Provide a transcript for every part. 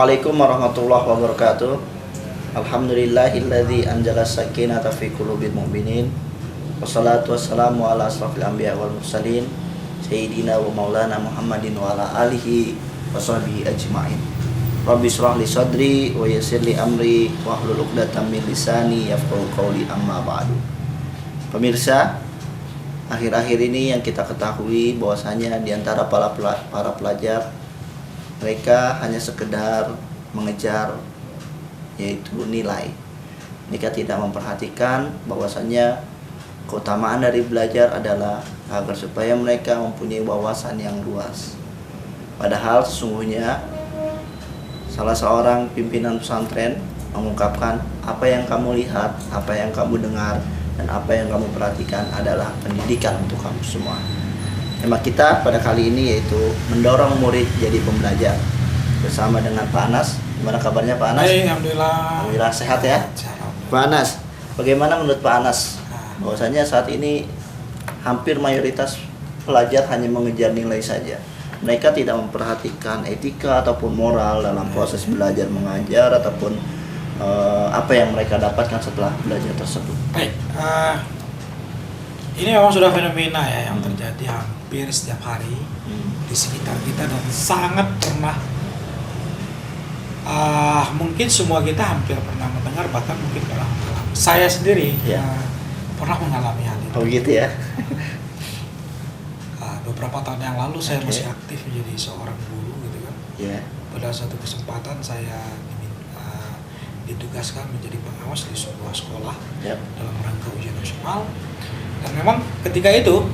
Assalamualaikum warahmatullahi wabarakatuh. Alhamdulillahilladzi anzala sakinata fi qulubil mu'minin. Wassalatu wassalamu ala asrafil anbiya wal mursalin sayyidina wa maulana Muhammadin wa ala alihi wa sahbihi ajmain. Rabbi shrah li sadri wa yassir li amri wa hlul 'uqdatam min lisani yafqahu qawli, amma ba'du. Pemirsa, akhir-akhir ini yang kita ketahui bahwasanya di antara para pelajar mereka hanya sekedar mengejar yaitu nilai. Mereka tidak memperhatikan bahwasanya keutamaan dari belajar adalah agar supaya mereka mempunyai wawasan yang luas. Padahal sesungguhnya salah seorang pimpinan pesantren mengungkapkan apa yang kamu lihat, apa yang kamu dengar, dan apa yang kamu perhatikan adalah pendidikan untuk kamu semua. Tema kita pada kali ini yaitu mendorong murid jadi pembelajar bersama dengan Pak Anas. Gimana kabarnya Pak Anas? Baik, alhamdulillah. Alhamdulillah sehat ya. Pak Anas, bagaimana menurut Pak Anas bahwasanya saat ini hampir mayoritas pelajar hanya mengejar nilai saja. Mereka tidak memperhatikan etika ataupun moral dalam proses belajar mengajar ataupun apa yang mereka dapatkan setelah belajar tersebut. Baik, ini memang sudah fenomena ya yang terjadi hampir setiap hari di sekitar kita dan sangat pernah mungkin semua kita hampir pernah mendengar, bahkan mungkin pernah mengalami. Saya sendiri pernah mengalami hal itu. Oh gitu ya. Beberapa tahun yang lalu saya masih aktif menjadi seorang guru gitu kan. Pada suatu kesempatan saya ditugaskan menjadi pengawas di sebuah sekolah dalam rangka ujian nasional. Dan memang ketika itu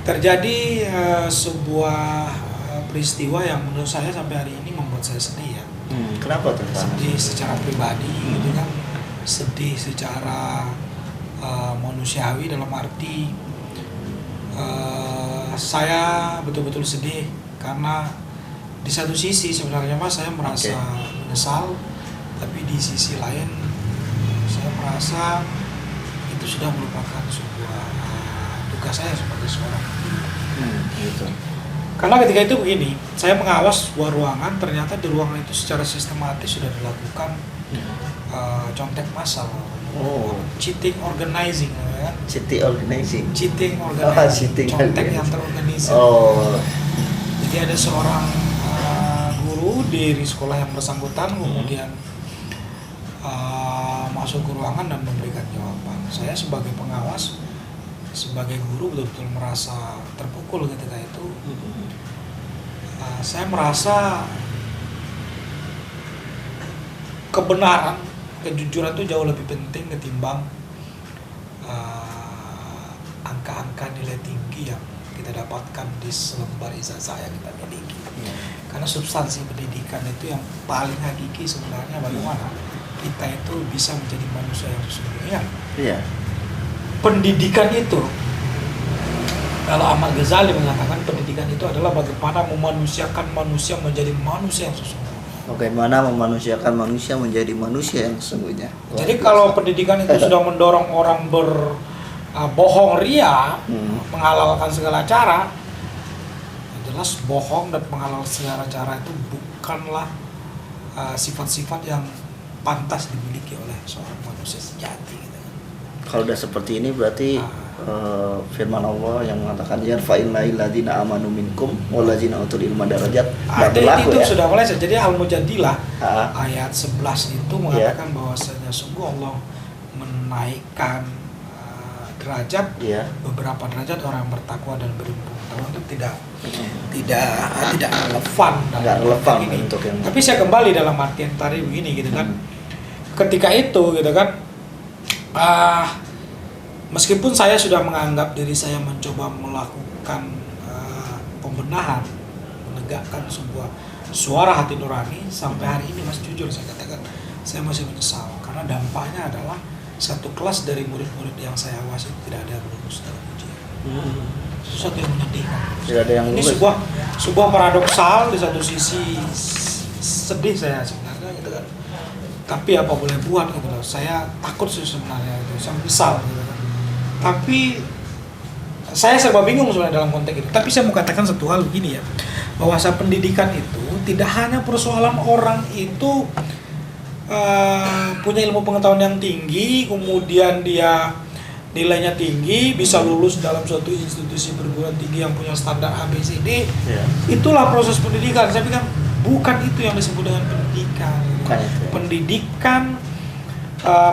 terjadi sebuah peristiwa yang menurut saya sampai hari ini membuat saya sedih ya. Kenapa tuh? Sedih secara pribadi gitu kan, sedih secara manusiawi dalam arti saya betul-betul sedih karena di satu sisi sebenarnya Mas saya merasa menyesal, tapi di sisi lain saya merasa itu sudah merupakan sebuah tugas saya sebagai seorang gitu. Karena ketika itu begini, saya mengawas sebuah ruangan, ternyata di ruangan itu secara sistematis sudah dilakukan contek massal, cheating organizing, ya kan? Cheating organizing, contek yang terorganisir. Jadi ada seorang guru di sekolah yang bersangkutan kemudian masuk ke ruangan dan memberikan jawaban. Saya sebagai pengawas, sebagai guru betul-betul merasa terpukul ketika itu. Saya merasa kebenaran, kejujuran itu jauh lebih penting ketimbang angka-angka nilai tinggi yang kita dapatkan di selembar ijazah yang kita miliki. Karena substansi pendidikan itu yang paling hakiki sebenarnya bagaimana kita itu bisa menjadi manusia yang sesungguhnya. Pendidikan itu, kalau Ahmad Ghazali mengatakan pendidikan itu adalah bagaimana memanusiakan manusia menjadi manusia yang sesungguhnya. Bagaimana memanusiakan manusia menjadi manusia yang sesungguhnya. Jadi kalau pendidikan itu sudah mendorong orang berbohong ria, menghalalkan segala cara, jelas bohong dan menghalalkan segala cara itu bukanlah sifat-sifat yang pantas dimiliki oleh seorang manusia sejati. Gitu. Kalau udah seperti ini berarti firman Allah yang mengatakan yarfa'il ladzina amanu minkum walladzina utul ilma darajat itu ya? Sudah mulai. Jadi Al-Mujadilah ayat 11 itu mengatakan bahwasanya sungguh Allah menaikkan derajat beberapa derajat orang yang bertakwa dan berilmu pengetahuan itu tidak relevan ini. Tapi saya kembali dalam artian tadi begini gitu kan. Ketika itu gitu kan meskipun saya sudah menganggap diri saya mencoba melakukan pembenahan, menegakkan sebuah suara hati nurani, sampai hari ini Mas jujur saya katakan saya masih menyesal karena dampaknya adalah satu kelas dari murid-murid yang saya awasi tidak ada yang lulus dalam ujian. Sesuatu yang menyedihkan. Tidak ada yang lulus. Ini sebuah paradoksal, di satu sisi sedih saya sebenarnya gitu kan. Tapi apa boleh buat gitu loh. Saya takut sih sebenarnya itu, saya menyesal gitu kan. Tapi Saya serba bingung sebenarnya dalam konteks itu. Tapi saya mau katakan satu hal begini ya, bahwa pendidikan itu tidak hanya persoalan orang itu punya ilmu pengetahuan yang tinggi, kemudian dia nilainya tinggi, bisa lulus dalam suatu institusi perguruan tinggi yang punya standar ABCD. Itulah proses pendidikan. Saya pikir bukan itu yang disebut dengan pendidikan. Pendidikan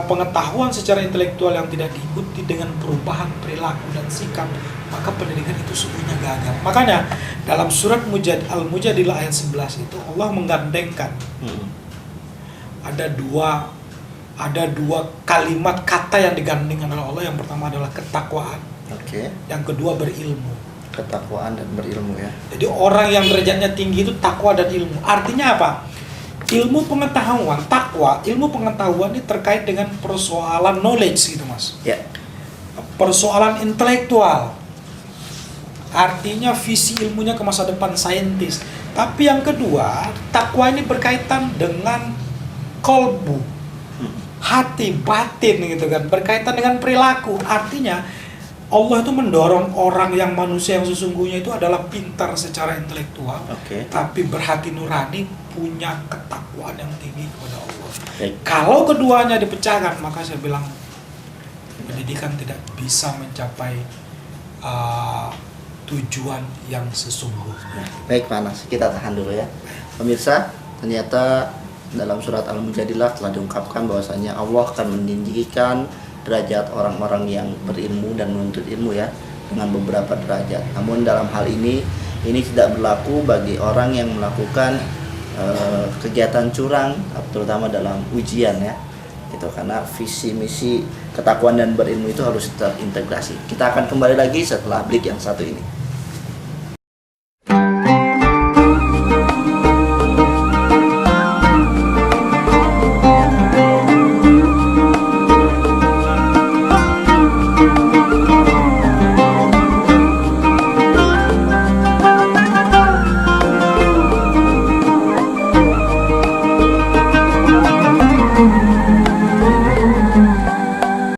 pengetahuan secara intelektual yang tidak diikuti dengan perubahan perilaku dan sikap, maka pendidikan itu sungguhnya gagal. Makanya dalam surat Al-Mujadilah ayat 11 itu Allah menggandengkan ada dua kalimat kata yang digandengkan oleh Allah. Yang pertama adalah ketakwaan. Yang kedua berilmu. Ketakwaan dan berilmu ya. Jadi orang yang derajatnya tinggi itu takwa dan ilmu. Artinya apa? Ilmu pengetahuan, takwa, ilmu pengetahuan ini terkait dengan persoalan knowledge gitu Mas. Ya. Persoalan intelektual. Artinya visi ilmunya ke masa depan saintis. Tapi yang kedua, takwa ini berkaitan dengan kolbu, hati, batin gitu kan, berkaitan dengan perilaku. Artinya Allah itu mendorong orang yang manusia yang sesungguhnya itu adalah pintar secara intelektual, tapi berhati nurani, punya ketakwaan yang tinggi kepada Allah. Kalau keduanya dipecahkan, maka saya bilang pendidikan tidak bisa mencapai tujuan yang sesungguhnya. Baik Panas, kita tahan dulu ya. Pemirsa, ternyata dalam surat Al-Mujadilah telah diungkapkan bahwasanya Allah akan meninggikan derajat orang-orang yang berilmu dan menuntut ilmu ya, dengan beberapa derajat. Namun dalam hal ini tidak berlaku bagi orang yang melakukan kegiatan curang, terutama dalam ujian ya. Itu karena visi misi ketakwaan dan berilmu itu harus terintegrasi. Kita akan kembali lagi setelah break yang satu ini.